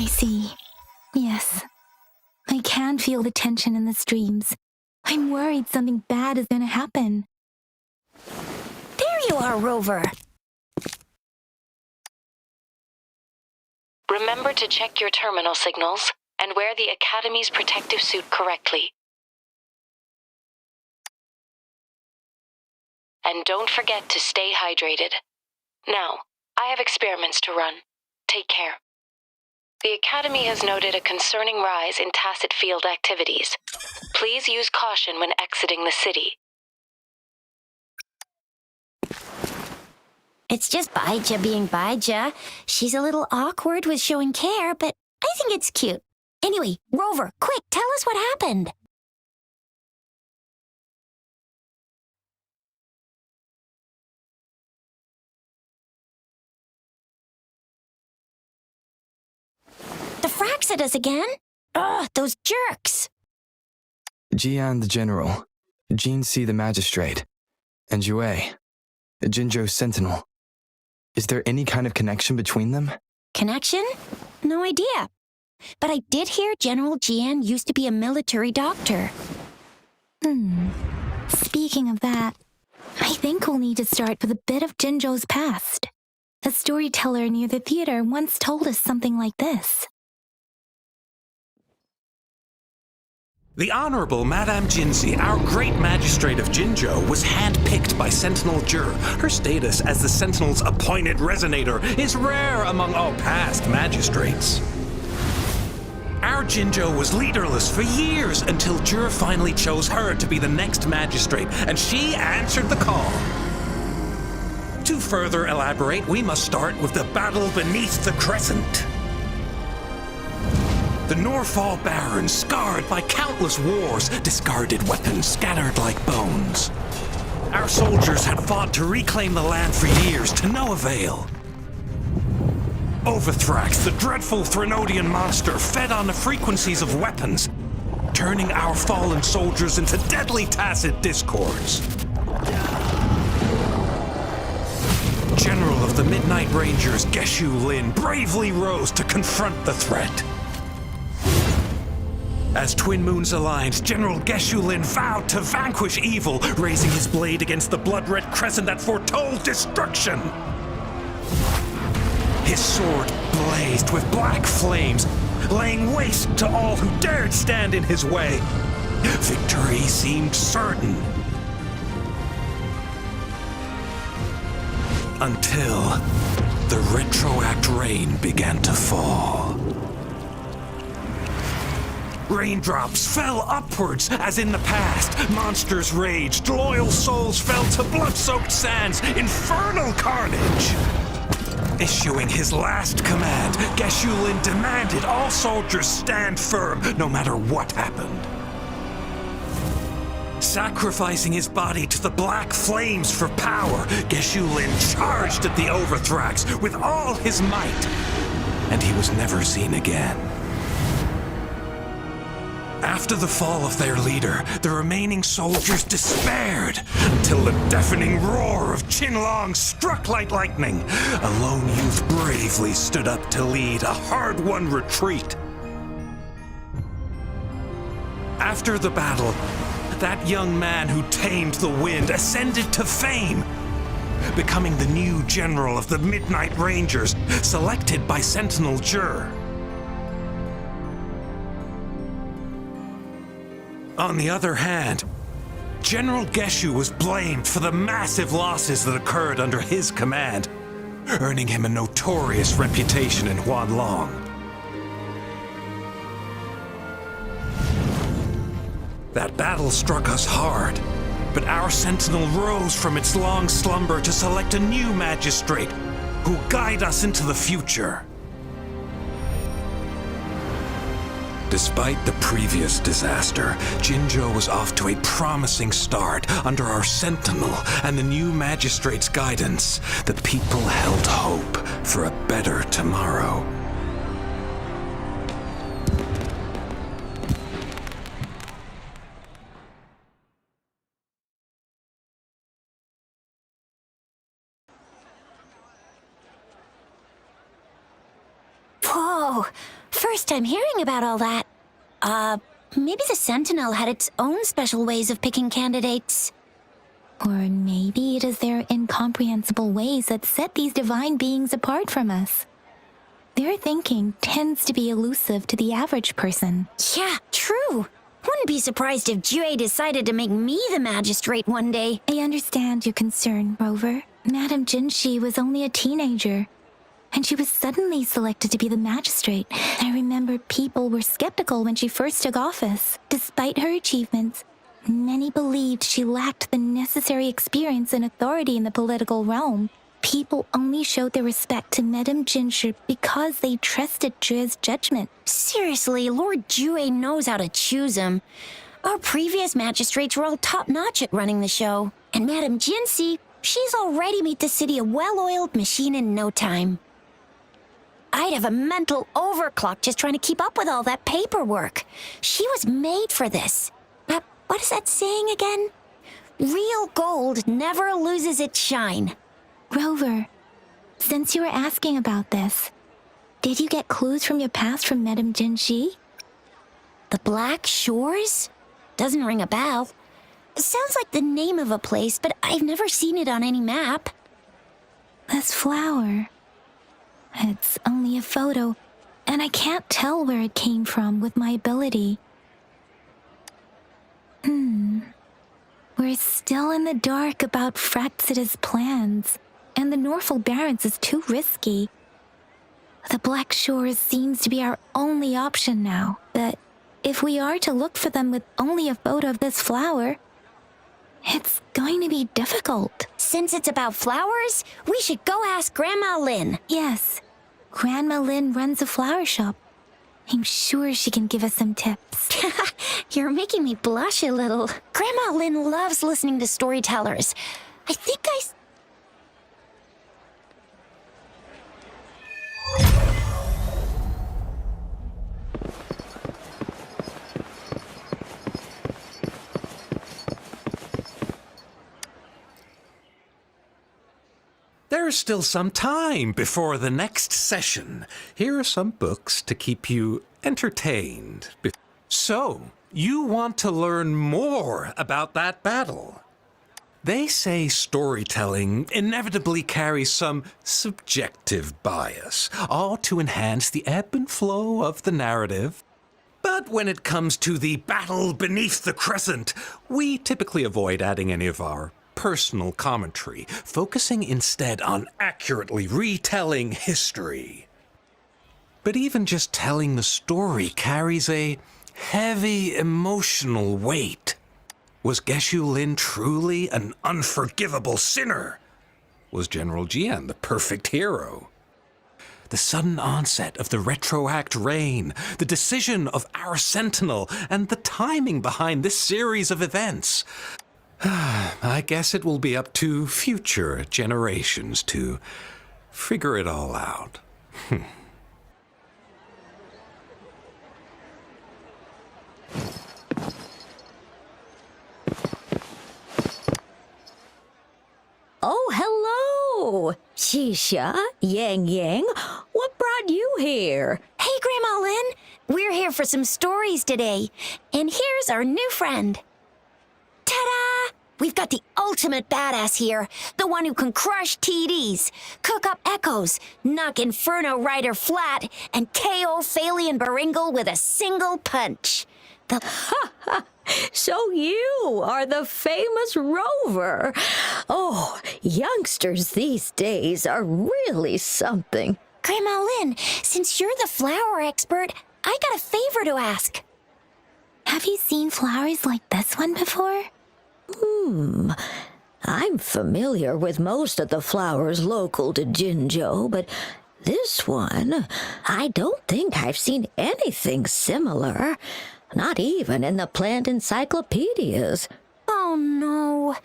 I see. Yes. I can feel the tension in the streams. I'm worried something bad is gonna happen. There you are, Rover. Remember to check your terminal signals and wear the Academy's protective suit correctly. And don't forget to stay hydrated. Now, I have experiments to run. Take care. The Academy has noted a concerning rise in tacit field activities. Please use caution when exiting the city. It's just Baija being Baija. She's a little awkward with showing care, but I think it's cute. Anyway, Rover, quick, tell us what happened. The frags at us again? Ugh, those jerks. Jian the General, Jean C the Magistrate, and Jue, Jinzhou's Sentinel. Is there any kind of connection between them? Connection? No idea. But I did hear General Jian used to be a military doctor. Speaking of that, I think we'll need to start with a bit of Jinzhou's past. A storyteller near the theater once told us something like this. The Honorable Madame Jinzi, our great magistrate of Jinzhou, was handpicked by Sentinel Jur. Her status as the Sentinel's appointed resonator is rare among all past magistrates. Our Jinzhou was leaderless for years until Jur finally chose her to be the next magistrate, and she answered the call. To further elaborate, we must start with the battle beneath the Crescent. The Norfall Barons, scarred by countless wars, discarded weapons scattered like bones. Our soldiers had fought to reclaim the land for years, to no avail. Overthrax, the dreadful Threnodian monster, fed on the frequencies of weapons, turning our fallen soldiers into deadly tacit discords. General of the Midnight Rangers, Geshu Lin, bravely rose to confront the threat. As Twin Moons aligned, General Geshu Lin vowed to vanquish evil, raising his blade against the blood-red crescent that foretold destruction. His sword blazed with black flames, laying waste to all who dared stand in his way. Victory seemed certain. Until the retroact rain began to fall. Raindrops fell upwards as in the past. Monsters raged, loyal souls fell to blood-soaked sands, infernal carnage. Issuing his last command, Geshu Lin demanded all soldiers stand firm no matter what happened. Sacrificing his body to the black flames for power, Geshu Lin charged at the Overthrax with all his might, and he was never seen again. After the fall of their leader, the remaining soldiers despaired until the deafening roar of Qinlong struck like lightning. A lone youth bravely stood up to lead a hard-won retreat. After the battle, that young man who tamed the wind ascended to fame, becoming the new general of the Midnight Rangers, selected by Sentinel Jur. On the other hand, General Geshu was blamed for the massive losses that occurred under his command, earning him a notorious reputation in Huanlong. That battle struck us hard, but our Sentinel rose from its long slumber to select a new magistrate who will guide us into the future. Despite the previous disaster, Jinzhou was off to a promising start under our Sentinel and the new magistrate's guidance. The people held hope for a better tomorrow. Whoa! time hearing about all that. Maybe the Sentinel had its own special ways of picking candidates. Or maybe it is their incomprehensible ways that set these divine beings apart from us. Their thinking tends to be elusive to the average person. Yeah, true. Wouldn't be surprised if Jue decided to make me the magistrate one day. I understand your concern, Rover. Madame Jinshi was only a teenager, and she was suddenly selected to be the magistrate. I remember people were skeptical when she first took office. Despite her achievements, many believed she lacked the necessary experience and authority in the political realm. People only showed their respect to Madame Jinshi because they trusted Jue's judgment. Seriously, Lord Jue knows how to choose him. Our previous magistrates were all top-notch at running the show. And Madame Jinshi, she's already made the city a well-oiled machine in no time. I'd have a mental overclock just trying to keep up with all that paperwork. She was made for this. What is that saying again? Real gold never loses its shine. Rover, since you were asking about this, did you get clues from your past from Madame Jinshi? The Black Shores? Doesn't ring a bell. Sounds like the name of a place, but I've never seen it on any map. This flower. It's only a photo, and I can't tell where it came from with my ability. We're still in the dark about Fraxida's plans, and the Norfolk Barrens is too risky. The Black Shores seems to be our only option now, but if we are to look for them with only a photo of this flower, it's going to be difficult. Since it's about flowers, we should go ask Grandma Lynn. Yes, Grandma Lynn runs a flower shop. I'm sure she can give us some tips. You're making me blush a little. Grandma Lynn loves listening to storytellers. I think There's still some time before the next session. Here are some books to keep you entertained. So, you want to learn more about that battle. They say storytelling inevitably carries some subjective bias, all to enhance the ebb and flow of the narrative. But when it comes to the battle beneath the crescent, we typically avoid adding any of our personal commentary, focusing instead on accurately retelling history. But even just telling the story carries a heavy emotional weight. Was Geshu Lin truly an unforgivable sinner? Was General Jian the perfect hero? The sudden onset of the retroact rain, the decision of our Sentinel, and the timing behind this series of events. I guess it will be up to future generations to figure it all out. Oh, hello! Shisha, Yang Yang, what brought you here? Hey, Grandma Lynn. We're here for some stories today. And here's our new friend. Ta-da! We've got the ultimate badass here. The one who can crush TDs, cook up echoes, knock Inferno Rider flat, and KO Phalian Baringle with a single punch. So you are the famous Rover. Oh, youngsters these days are really something. Grandma Lynn, since you're the flower expert, I got a favor to ask. Have you seen flowers like this one before? I'm familiar with most of the flowers local to Jinzhou, but this one, I don't think I've seen anything similar. Not even in the plant encyclopedias. Oh no.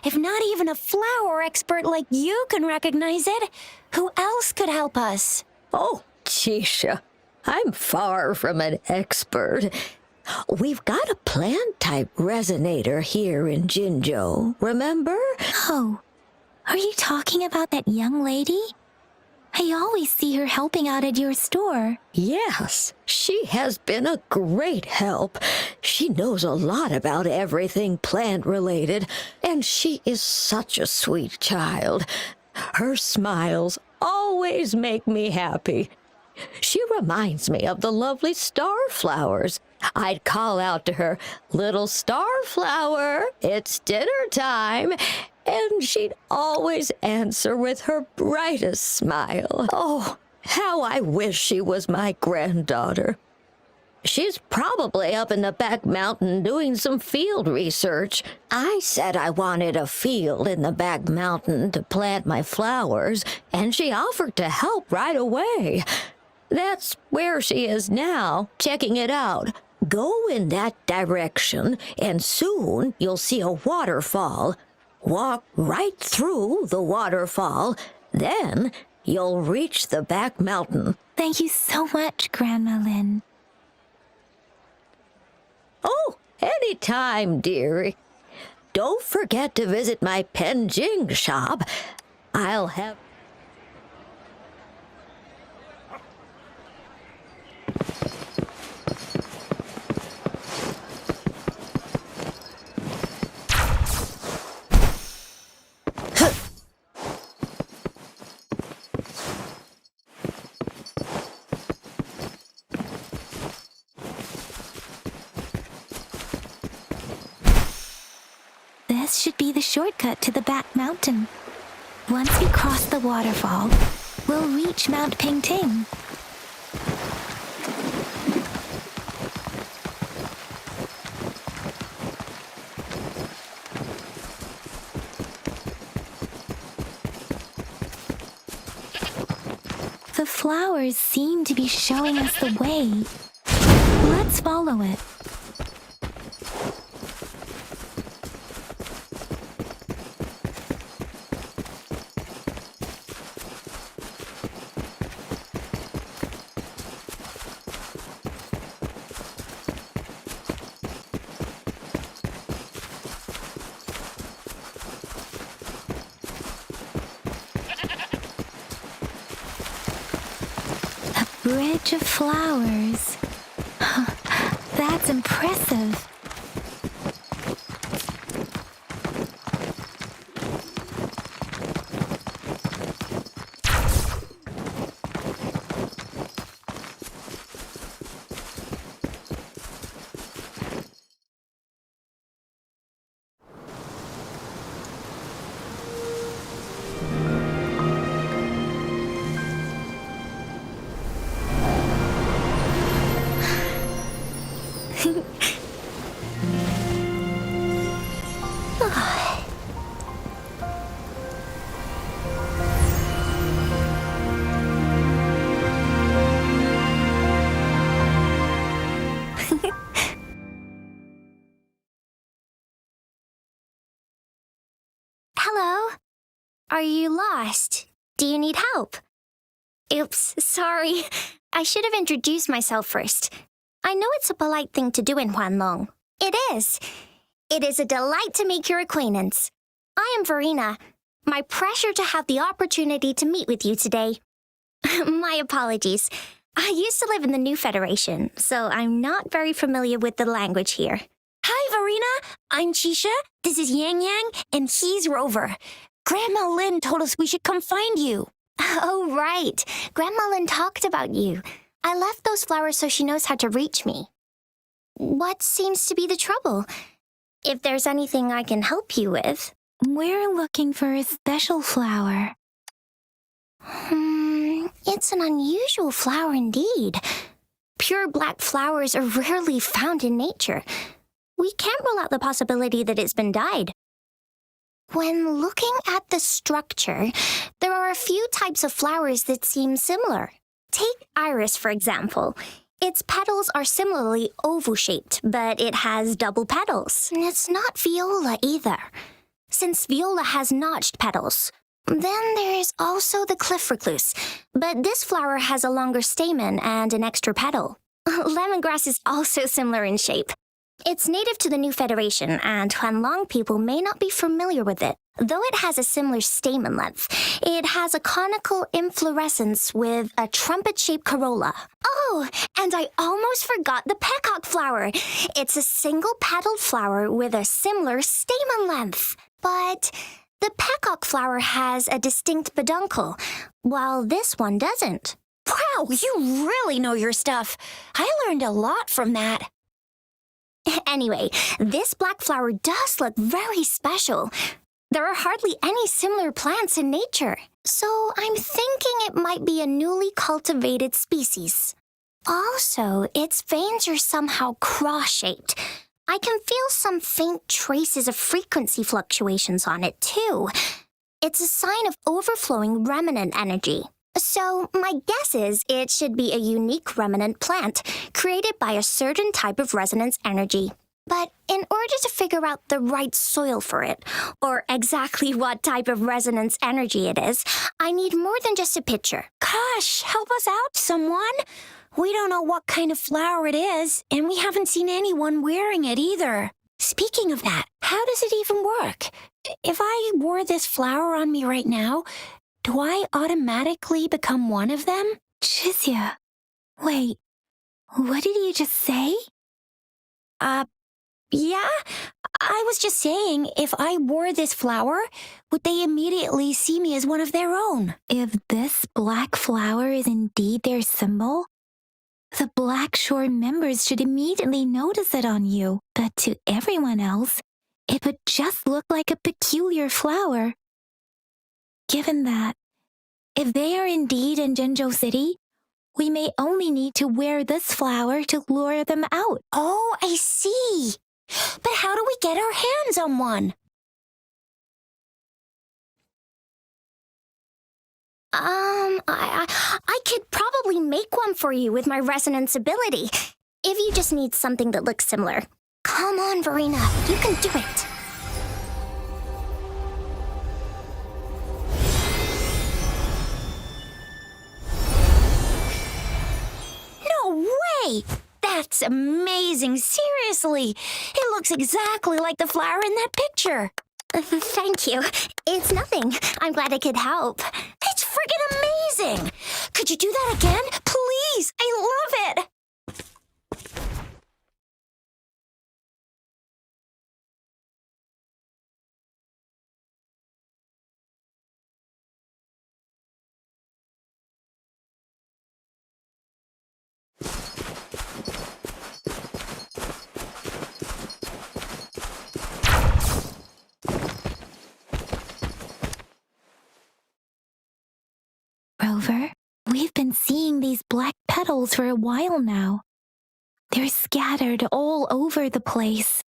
If not even a flower expert like you can recognize it, who else could help us? Oh, Chisha, I'm far from an expert. We've got a plant-type resonator here in Jinzhou, remember? Oh, are you talking about that young lady? I always see her helping out at your store. Yes, she has been a great help. She knows a lot about everything plant-related, and she is such a sweet child. Her smiles always make me happy. She reminds me of the lovely starflowers. I'd call out to her, "Little starflower, it's dinner time," and she'd always answer with her brightest smile. Oh, how I wish she was my granddaughter. She's probably up in the back mountain doing some field research. I said I wanted a field in the back mountain to plant my flowers, and she offered to help right away. That's where she is now, checking it out. Go in that direction, and soon you'll see a waterfall. Walk right through the waterfall, then you'll reach the back mountain. Thank you so much, Grandma Lynn. Oh, anytime, dearie. Don't forget to visit my Penjing shop. I'll have... This should be the shortcut to the back mountain. Once we cross the waterfall, we'll reach Mount Pingting. The flowers seem to be showing us the way. Let's follow it. Bridge of flowers. That's impressive. Hello? Are you lost? Do you need help? Oops, sorry. I should have introduced myself first. I know it's a polite thing to do in Huanlong. It is. It is a delight to make your acquaintance. I am Verena. My pleasure to have the opportunity to meet with you today. My apologies. I used to live in the New Federation, so I'm not very familiar with the language here. Hi, Verena. I'm Chisha. This is Yang Yang, and he's Rover. Grandma Lynn told us we should come find you. Oh, right. Grandma Lynn talked about you. I left those flowers so she knows how to reach me. What seems to be the trouble? If there's anything I can help you with. We're looking for a special flower. It's an unusual flower indeed. Pure black flowers are rarely found in nature. We can't rule out the possibility that it's been dyed. When looking at the structure, there are a few types of flowers that seem similar. Take iris, for example. Its petals are similarly oval-shaped, but it has double petals. It's not viola either, since viola has notched petals. Then there is also the cliff recluse, but this flower has a longer stamen and an extra petal. Lemongrass is also similar in shape. It's native to the New Federation, and Huanlong people may not be familiar with it. Though it has a similar stamen length, it has a conical inflorescence with a trumpet-shaped corolla. Oh, and I almost forgot the peacock flower. It's a single-petaled flower with a similar stamen length. But the peacock flower has a distinct peduncle, while this one doesn't. Wow, you really know your stuff. I learned a lot from that. Anyway, this black flower does look very special. There are hardly any similar plants in nature, so I'm thinking it might be a newly cultivated species. Also, its veins are somehow cross-shaped. I can feel some faint traces of frequency fluctuations on it, too. It's a sign of overflowing remnant energy. So, my guess is it should be a unique remnant plant created by a certain type of resonance energy. But in order to figure out the right soil for it, or exactly what type of resonance energy it is, I need more than just a picture. Gosh, help us out, someone. We don't know what kind of flower it is, and we haven't seen anyone wearing it either. Speaking of that, how does it even work? If I wore this flower on me right now, do I automatically become one of them? Chizia, wait, what did you just say? Yeah, I was just saying, if I wore this flower, would they immediately see me as one of their own? If this black flower is indeed their symbol, the Black Shore members should immediately notice it on you. But to everyone else, it would just look like a peculiar flower. Given that, if they are indeed in Jinzhou City, we may only need to wear this flower to lure them out. Oh, I see. But how do we get our hands on one? I could probably make one for you with my resonance ability, if you just need something that looks similar. Come on, Verena, you can do it. No way! That's amazing, seriously. It looks exactly like the flower in that picture. Thank you. It's nothing. I'm glad I could help. It's friggin' amazing! Could you do that again? Please! I love it! Rover, we've been seeing these black petals for a while now. They're scattered all over the place.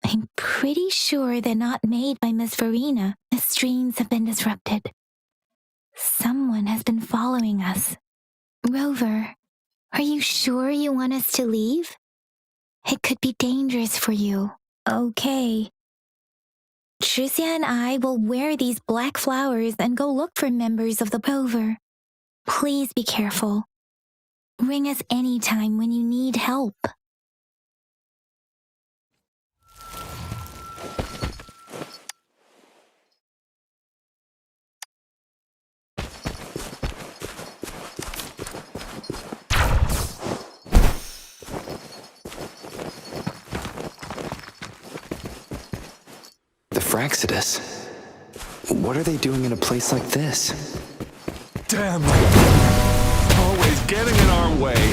I'm pretty sure they're not made by Miss Verena. The streams have been disrupted. Someone has been following us. Rover, are you sure you want us to leave? It could be dangerous for you. Okay. Tricia and I will wear these black flowers and go look for members of the Rover. Please be careful. Ring us anytime when you need help. The Fraxidus? What are they doing in a place like this? Damn it! Always getting in our way.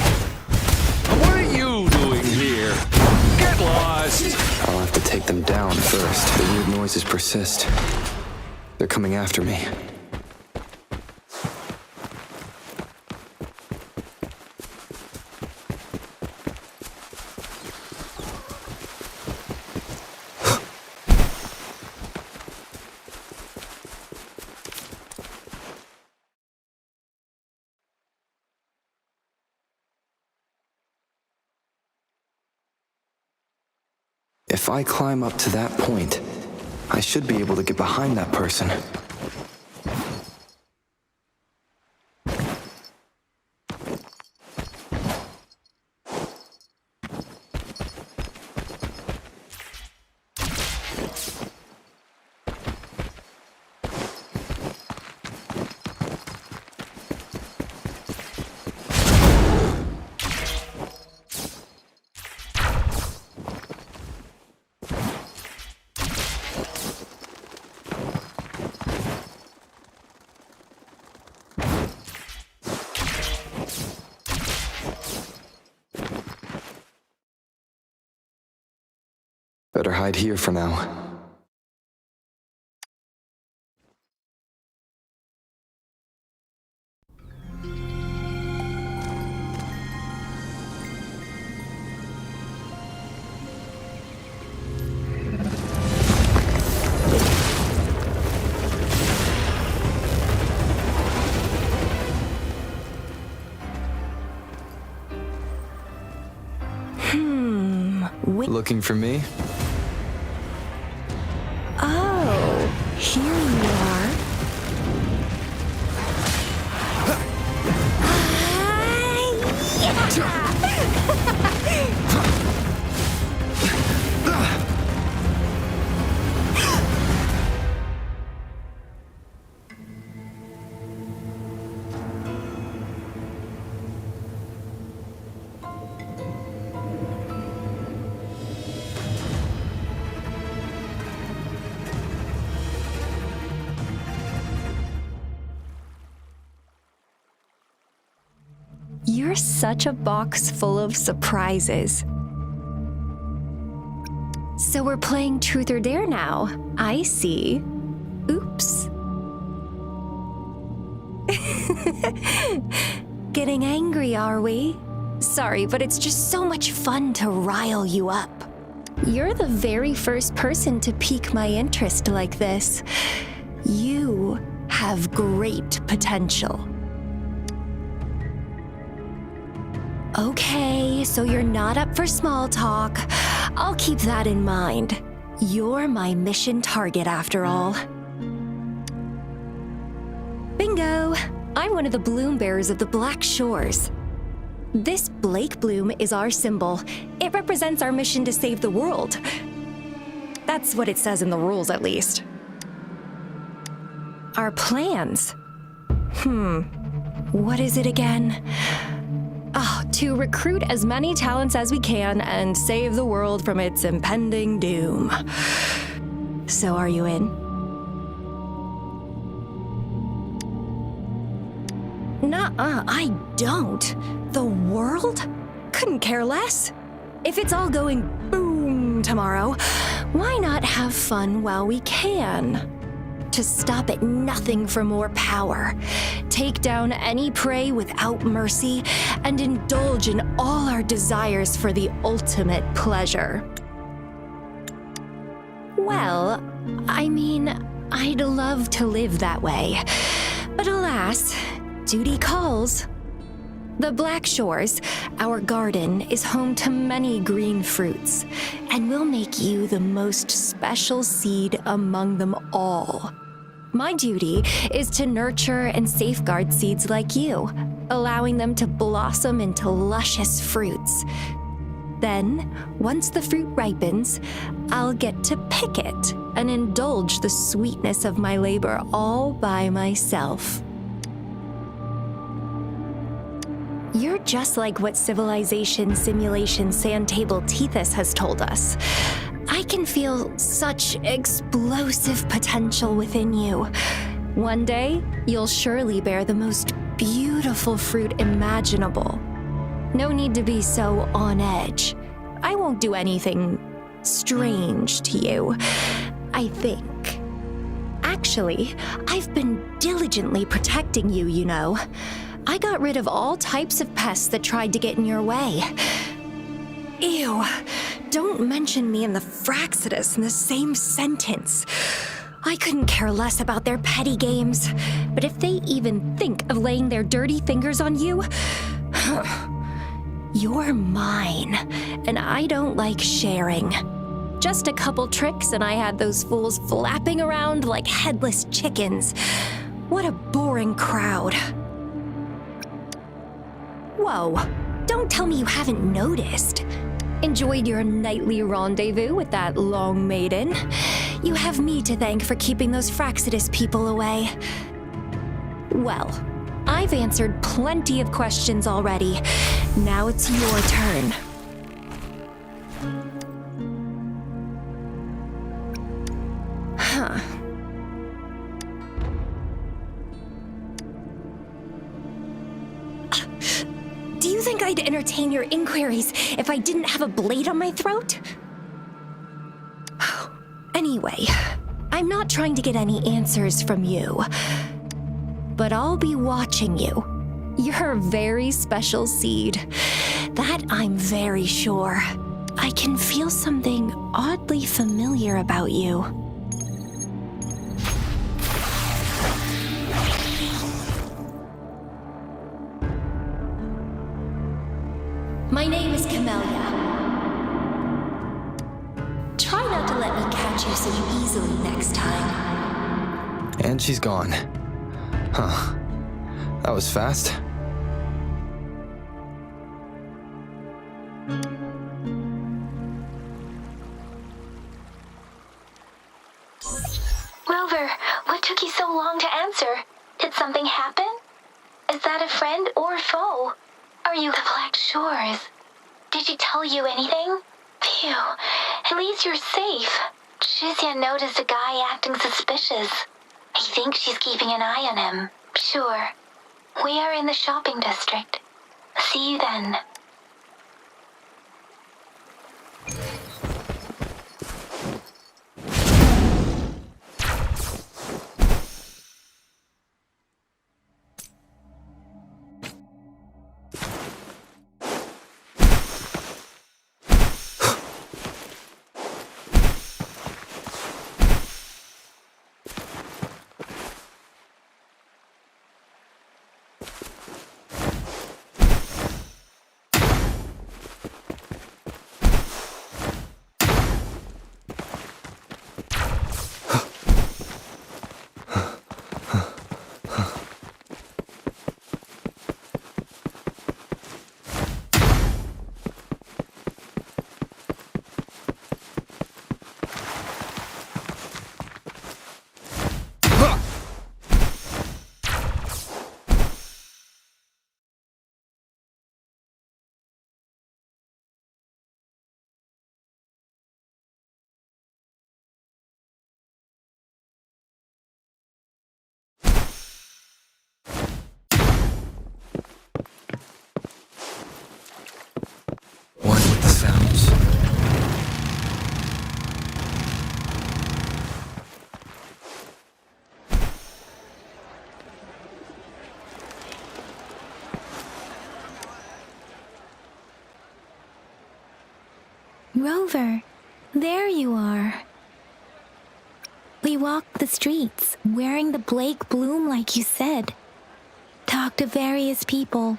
What are you doing here? Get lost! I'll have to take them down first. The weird noises persist. They're coming after me. If I climb up to that point, I should be able to get behind that person. Better hide here for now. Looking for me? Oh, here you are. You're such a box full of surprises. So we're playing Truth or Dare now. I see. Oops. Getting angry, are we? Sorry, but it's just so much fun to rile you up. You're the very first person to pique my interest like this. You have great potential. Okay, so you're not up for small talk. I'll keep that in mind. You're my mission target after all. Bingo! I'm one of the bloom bearers of the Black Shores. This Blake bloom is our symbol. It represents our mission to save the world. That's what it says in the rules, at least. Our plans? What is it again? To recruit as many talents as we can and save the world from its impending doom. So are you in? Nuh-uh, I don't. The world? Couldn't care less. If it's all going boom tomorrow, why not have fun while we can? To stop at nothing for more power, take down any prey without mercy, and indulge in all our desires for the ultimate pleasure. Well, I mean, I'd love to live that way, but alas, duty calls. The Black Shores, our garden, is home to many green fruits, and will make you the most special seed among them all. My duty is to nurture and safeguard seeds like you, allowing them to blossom into luscious fruits. Then, once the fruit ripens, I'll get to pick it and indulge the sweetness of my labor all by myself. You're just like what Civilization Simulation Sandtable Tethys has told us. I can feel such explosive potential within you. One day, you'll surely bear the most beautiful fruit imaginable. No need to be so on edge. I won't do anything strange to you, I think. Actually, I've been diligently protecting you, you know. I got rid of all types of pests that tried to get in your way. Ew, don't mention me and the Fraxidus in the same sentence. I couldn't care less about their petty games, but if they even think of laying their dirty fingers on you, you're mine, and I don't like sharing. Just a couple tricks and I had those fools flapping around like headless chickens. What a boring crowd. Whoa, don't tell me you haven't noticed. Enjoyed your nightly rendezvous with that long maiden. You have me to thank for keeping those Fraxidus people away. Well, I've answered plenty of questions already. Now it's your turn. Huh. Do you think I'd entertain your inquiries if I didn't have a blade on my throat? Anyway, I'm not trying to get any answers from you, but I'll be watching you. You're a very special seed. That I'm very sure. I can feel something oddly familiar about you. My name is Camellia. Try not to let me catch you so easily next time. And she's gone. Huh. That was fast. Rover, what took you so long to answer? Did something happen? Is that a friend or foe? Are you the Black Shores? Did she tell you anything? Phew, at least you're safe. Shizia noticed a guy acting suspicious. I think she's keeping an eye on him. Sure. We are in the shopping district. See you then. One with the sounds. Rover, there you are. We walked the streets, wearing the Blake bloom like you said. Talked to various people,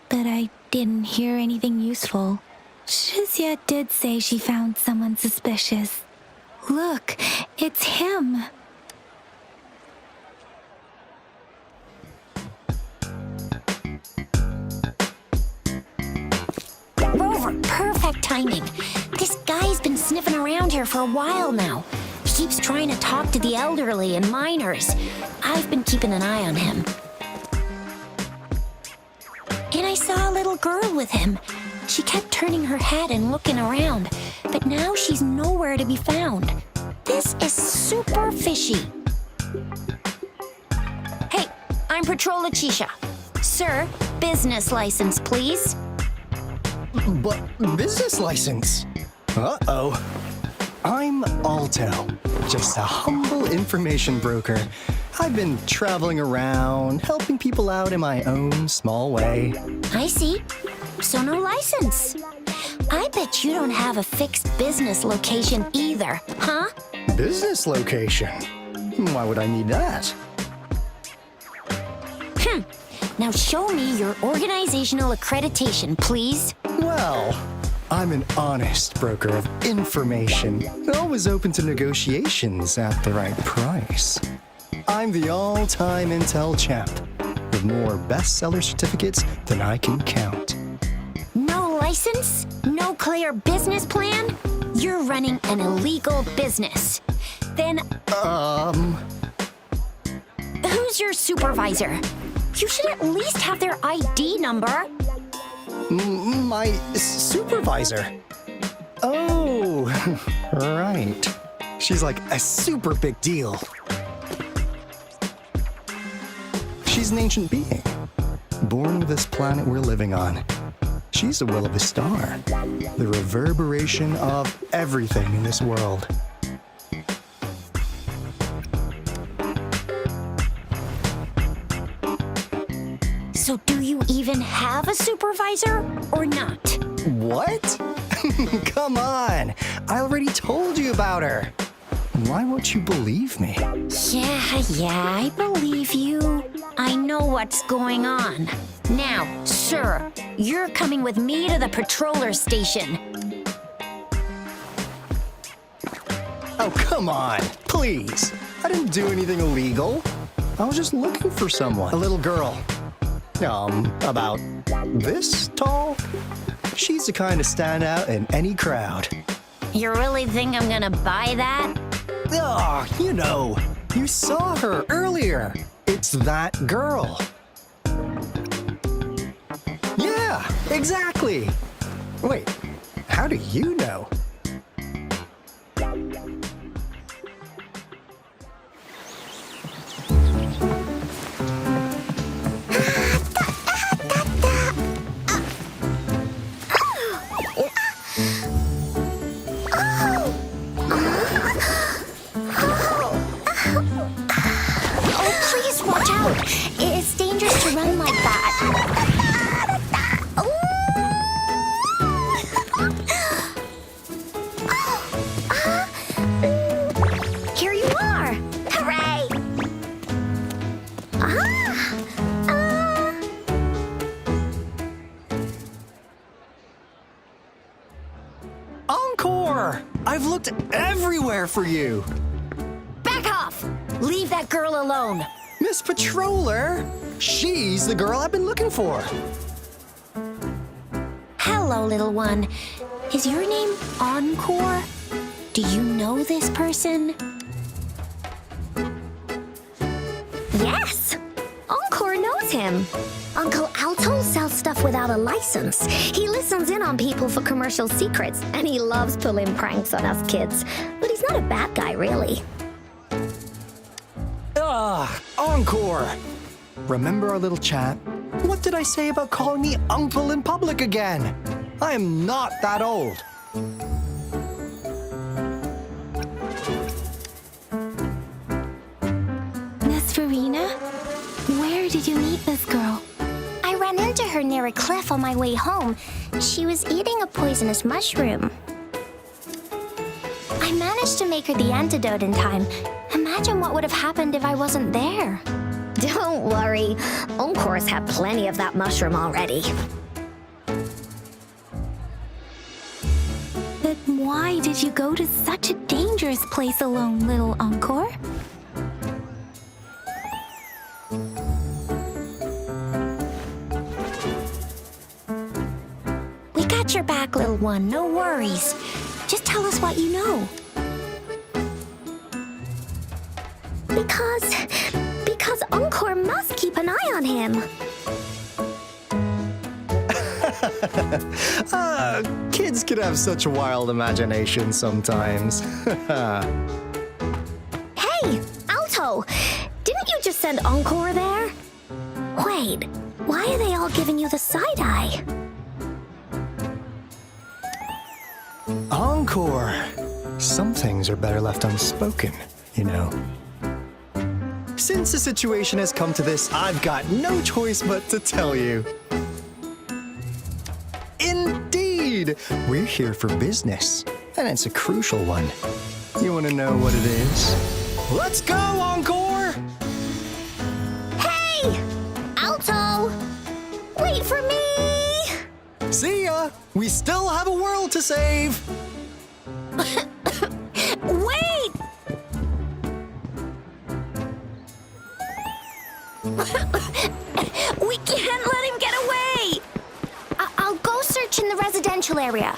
but I didn't hear anything useful. Shizia did say she found someone suspicious. Look, it's him. Rover, perfect timing. This guy's been sniffing around here for a while now. He keeps trying to talk to the elderly and minors. I've been keeping an eye on him. And I saw a little girl with him. She kept turning her head and looking around, but now she's nowhere to be found. This is super fishy. Hey, I'm Patrol Letitia. Sir, business license, please. But business license? Uh-oh. I'm Alto, just a humble information broker. I've been traveling around, helping people out in my own small way. I see. So no license. I bet you don't have a fixed business location either, huh? Business location? Why would I need that? Now show me your organizational accreditation, please. Well, I'm an honest broker of information, always open to negotiations at the right price. I'm the all-time intel champ, with more bestseller certificates than I can count. No license? No clear business plan? You're running an illegal business. Then, who's your supervisor? You should at least have their ID number. My supervisor? Oh, right. She's like a super big deal. She's an ancient being, born with this planet we're living on. She's the will of the star, the reverberation of everything in this world. supervisor or not? What? Come on. I already told you about her. Why won't you believe me? Yeah, I believe you. I know what's going on. Now, sir, you're coming with me to the patroller station. Oh, come on. Please. I didn't do anything illegal. I was just looking for someone. A little girl. About this tall? She's the kind to stand out in any crowd. You really think I'm gonna buy that? Oh, you know. You saw her earlier. It's that girl. Yeah, exactly. Wait, how do you know? It's dangerous to run like that. Here you are! Hooray! Encore! I've looked everywhere for you. Back off! Leave that girl alone. Miss Patroller! She's the girl I've been looking for. Hello, little one. Is your name Encore? Do you know this person? Yes! Encore knows him. Uncle Alto sells stuff without a license. He listens in on people for commercial secrets, and he loves pulling pranks on us kids. But he's not a bad guy, really. Encore! Remember our little chat? What did I say about calling me uncle in public again? I am not that old. Miss Verena? Where did you meet this girl? I ran into her near a cliff on my way home. She was eating a poisonous mushroom. I managed to make her the antidote in time. Imagine what would have happened if I wasn't there. Don't worry. Encore's had plenty of that mushroom already. But why did you go to such a dangerous place alone, little Encore? We got your back, little one. No worries. Just tell us what you know. Because Encore must keep an eye on him. Kids can have such wild imaginations sometimes. Hey, Alto! Didn't you just send Encore there? Wait, why are they all giving you the side eye? Encore! Some things are better left unspoken, you know. Since the situation has come to this, I've got no choice but to tell you. Indeed! We're here for business, and it's a crucial one. You want to know what it is? Let's go, Encore! Hey! Alto! Wait for me! See ya! We still have a world to save! Wait! We can't let him get away! I'll go search in the residential area.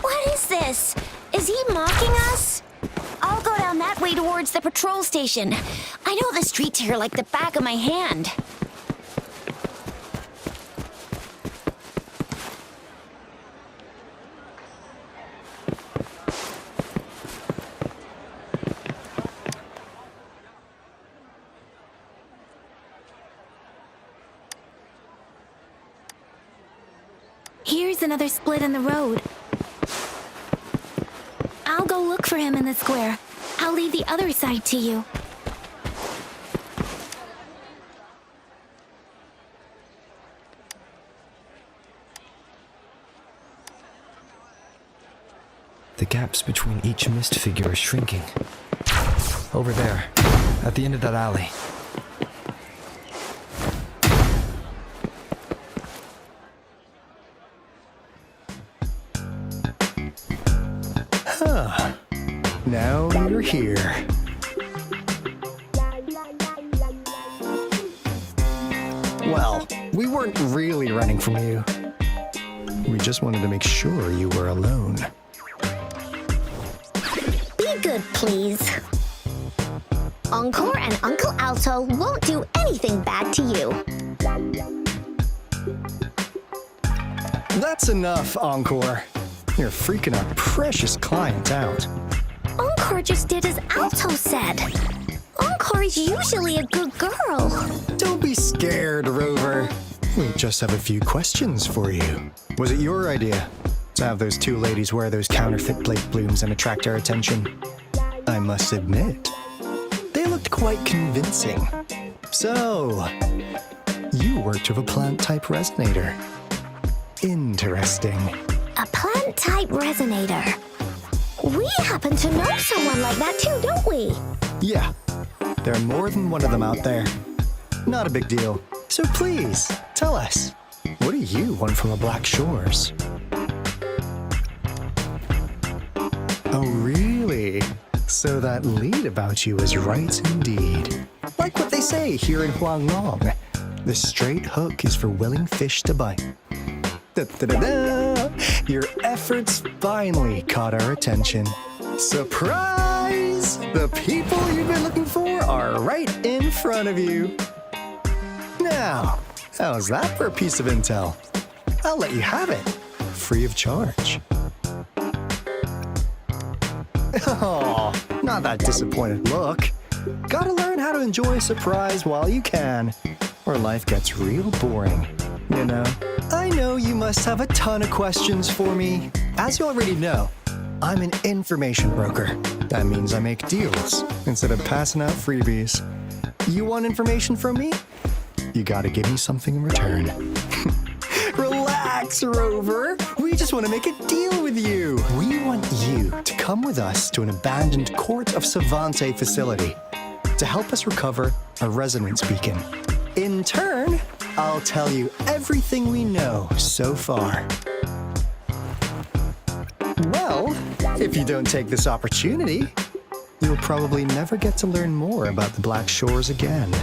What is this? Is he mocking us? I'll go down that way towards the patrol station. I know the streets here like the back of my hand. Here's another split in the road. Look for him in the square. I'll leave the other side to you. The gaps between each mist figure are shrinking. Over there, at the end of that alley. Huh. Now you're here. Well, we weren't really running from you. We just wanted to make sure you were alone. Be good, please. Encore and Uncle Alto won't do anything bad to you. That's enough, Encore. You're freaking our precious client out. Encore just did as Alto said. Encore is usually a good girl. Don't be scared, Rover. We just have a few questions for you. Was it your idea to have those two ladies wear those counterfeit Blake blooms and attract our attention? I must admit, they looked quite convincing. So, you worked with a plant-type resonator. Interesting. A plant-type resonator. We happen to know someone like that too, don't we? Yeah, there are more than one of them out there. Not a big deal. So please, tell us, what do you want from the Black Shores? Oh, really? So that lead about you is right indeed. Like what they say here in Huanglong, the straight hook is for willing fish to bite. Da-da-da-da! Your efforts finally caught our attention. Surprise! The people you've been looking for are right in front of you. Now, how's that for a piece of intel? I'll let you have it, free of charge. Oh, not that disappointed look. Gotta learn how to enjoy a surprise while you can, or life gets real boring, you know? I know you must have a ton of questions for me. As you already know, I'm an information broker. That means I make deals instead of passing out freebies. You want information from me? You gotta give me something in return. Relax, Rover. We just want to make a deal with you. We want you to come with us to an abandoned Court of Savante facility to help us recover a resonance beacon. In turn, I'll tell you everything we know so far. Well, if you don't take this opportunity, you'll probably never get to learn more about the Black Shores again.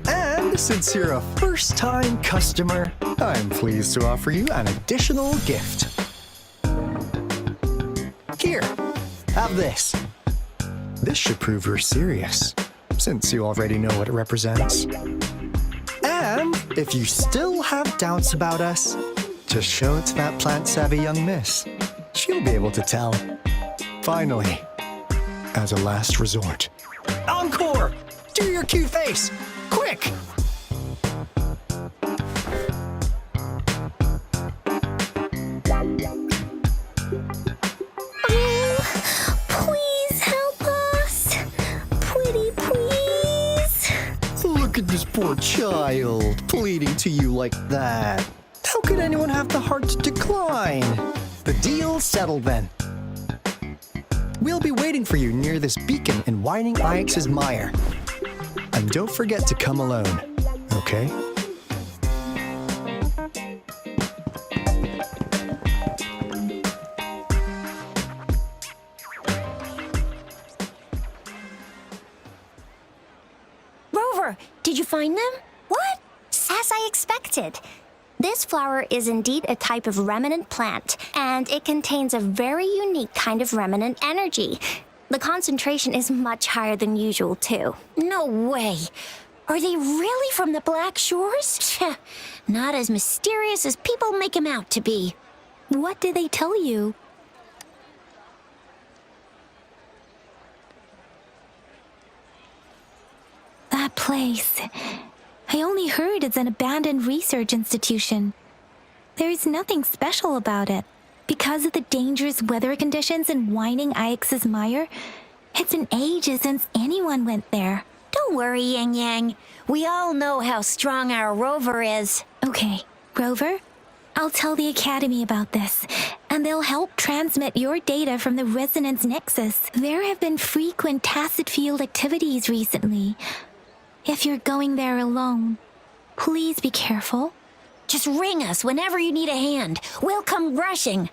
And since you're a first-time customer, I'm pleased to offer you an additional gift. Here, have this. This should prove you're serious, since you already know what it represents. And if you still have doubts about us, just show it to that plant-savvy young miss. She'll be able to tell. Finally, as a last resort. Encore! Do your cute face! Quick! Please help us. Pretty please. Look at this poor child, pleading to you like that. How could anyone have the heart to decline? The deal's settled then. We'll be waiting for you near this beacon in Whining Ix's mire. And don't forget to come alone, okay? Rover, did you find them? What? As I expected. This flower is indeed a type of remnant plant, and it contains a very unique kind of remnant energy. The concentration is much higher than usual, too. No way. Are they really from the Black Shores? Not as mysterious as people make them out to be. What did they tell you? That place. I only heard it's an abandoned research institution. There is nothing special about it. Because of the dangerous weather conditions in Whining Ix's mire, it's been ages since anyone went there. Don't worry, Yang Yang. We all know how strong our rover is. Okay, Rover, I'll tell the Academy about this, and they'll help transmit your data from the Resonance Nexus. There have been frequent tacit field activities recently. If you're going there alone, please be careful. Just ring us whenever you need a hand. We'll come rushing.